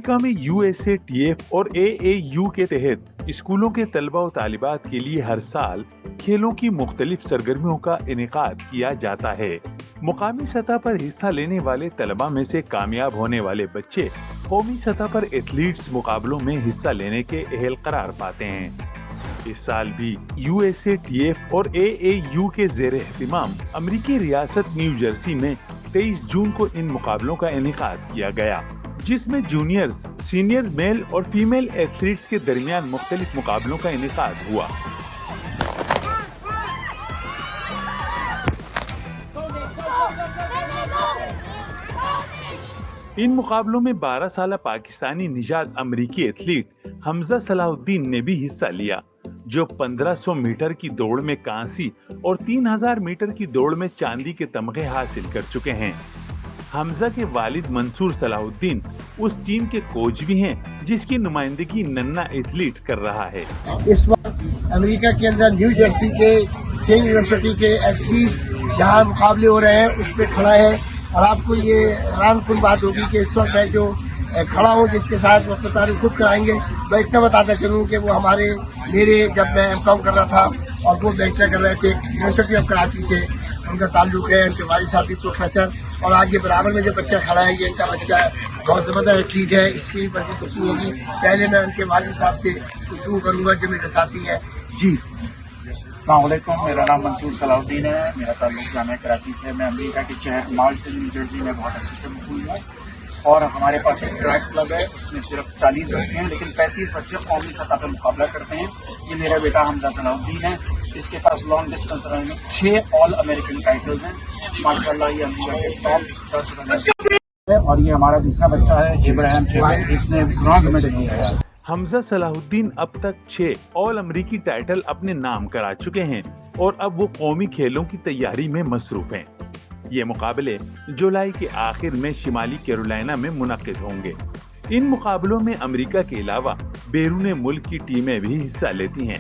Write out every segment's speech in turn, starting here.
امریکہ میں USATF اور AAU کے تحت اسکولوں کے طلبہ و طالبات کے لیے ہر سال کھیلوں کی مختلف سرگرمیوں کا انعقاد کیا جاتا ہے۔ مقامی سطح پر حصہ لینے والے طلبہ میں سے کامیاب ہونے والے بچے قومی سطح پر ایتھلیٹس مقابلوں میں حصہ لینے کے اہل قرار پاتے ہیں۔ اس سال بھی USATF اور AAU کے زیر اہتمام امریکی ریاست نیو جرسی میں 23 جون کو ان مقابلوں کا انعقاد کیا گیا، جس میں جونیئرز، سینئر میل اور فیمیل ایتھلیٹس کے درمیان مختلف مقابلوں کا انعقاد ہوا۔ ان مقابلوں میں 12 سالہ پاکستانی نژاد امریکی ایتھلیٹ حمزہ صلاح الدین نے بھی حصہ لیا، جو 1500 میٹر کی دوڑ میں کانسی اور 3000 میٹر کی دوڑ میں چاندی کے تمغے حاصل کر چکے ہیں۔ حمزہ کے والد منصور صلاح الدین اس ٹیم کے کوچ بھی ہیں جس کی نمائندگی ننا ایتھلیٹ کر رہا ہے۔ اس وقت امریکہ کے اندر نیو جرسی کے کینگ یونیورسٹی کے ایتھلیٹ جہاں مقابلے ہو رہے ہیں اس پہ کھڑا ہے، اور آپ کو یہ حیران کن بات ہوگی کہ اس وقت میں جو کھڑا ہوں جس کے ساتھ وقت تعریف خود کرائیں گے، میں اتنا بتاتا چلوں کہ وہ میرے جب میں M.Com کر رہا تھا اور وہ بیچلر کر رہے تھے یونیورسٹی آف کراچی سے، ان کا تعلق ہے، ان کے والد صاحب بھی پروفیسر، اور آج یہ برابر میں جو بچہ کھڑا ہے یہ ان کا بچہ ہے، بہت زبردست ایتھلیٹ ہے۔ اس سے مزید گفتگو ہوگی، پہلے میں ان کے والد صاحب سے گفتگو کروں گا جو میرے ساتھی ہیں۔ جی السلام علیکم، میرا نام منصور صلاح الدین ہے، میرا تعلق جامعہ کراچی سے ہے۔ میں امریکہ کے شہر مارلٹن نیو جرسی میں بہت عرصے سے مقیم ہوں، اور ہمارے پاس ایک ٹریک کلب ہے، اس میں صرف 40 بچے ہیں، لیکن 35 بچے قومی سطح پہ مقابلہ کرتے ہیں۔ یہ میرا بیٹا حمزہ صلاح الدین ہے، اس کے پاس لانگ ڈسٹینس رننگ میں 6 آل امریکن ٹائٹلز ہیں۔ ماشاءاللہ یہ امریکہ کے ٹاپ 10 رنرز ہے، اور یہ ہمارا دوسرا بچہ ہے ابراہیم چیبر، اس نے برانز میڈل جیتا ہے۔ حمزہ صلاح الدین اب تک 6 آل امریکی ٹائٹل اپنے نام کرا چکے ہیں، اور اب وہ قومی کھیلوں کی تیاری میں مصروف ہیں۔ یہ مقابلے جولائی کے آخر میں شمالی کیرولائنا میں منعقد ہوں گے۔ ان مقابلوں میں امریکہ کے علاوہ بیرون ملک کی ٹیمیں بھی حصہ لیتی ہیں۔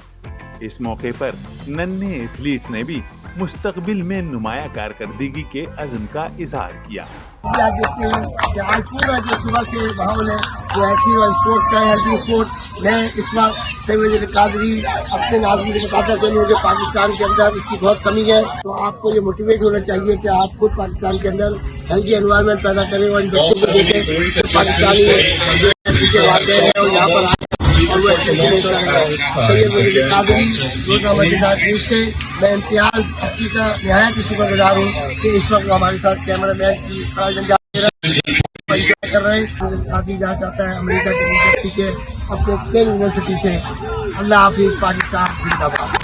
اس موقع پر ننے ایتھلیٹ نے بھی مستقبل میں نمایاں کارکردگی کے عزم کا اظہار کیا۔ آپ دیکھتے ہیں کہ آج پورا جو صبح سے ماحول ہے وہ ایتھلیٹ اور اسپورٹس کا ہے، ہیلتھی اسپورٹ۔ میں اس وقت سید قادری اپنے ناظرین کو بتاتا چلوں کہ پاکستان کے اندر اس کی بہت کمی ہے، تو آپ کو یہ موٹیویٹ ہونا چاہیے کہ آپ خود پاکستان کے اندر ہیلتھی انوائرمنٹ پیدا کریں، اور ان بچوں کو دیکھیں پاکستانی والدین ہیں اور یہاں پر اور وہ سید قادری روزہ مسجد نیوز سے میں امتیاز اپنی کا نہایت ہی شکر گزار ہوں کہ اس وقت وہ ہمارے ساتھ کیمرہ مین کی خراج انجام کر رہے ہیں۔ قادری جانا چاہتا ہے امریکہ کے نیو جرسی کے اپنے کینگ یونیورسٹی سے۔ اللہ حافظ، پاکستان زندہ باد۔